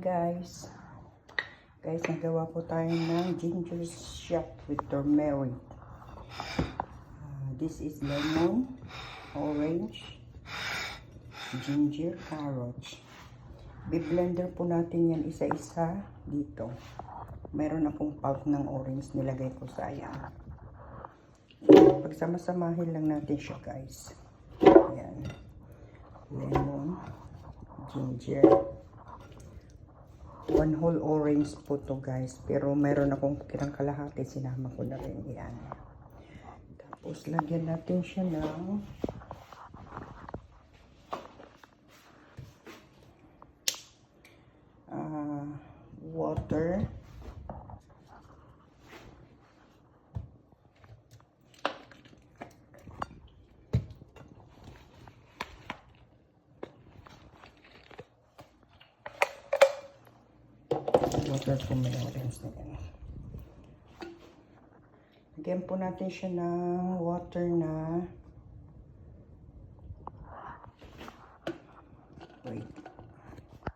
Guys, nagawa po tayo ng ginger shot with turmeric. This is lemon, orange, ginger, carrots. Bi-blender po natin yan isa-isa dito. Meron akong pulp ng orange, nilagay ko sa ayan. Pagsama-samahin lang natin siya, guys. Ayan. Lemon, ginger. 1 whole orange po to, guys. Pero meron akong kirang kalahati, sinama ko na rin yan. Tapos lagyan natin siya ng water. Water po may orange na yan. Lagyan po natin siya ng water na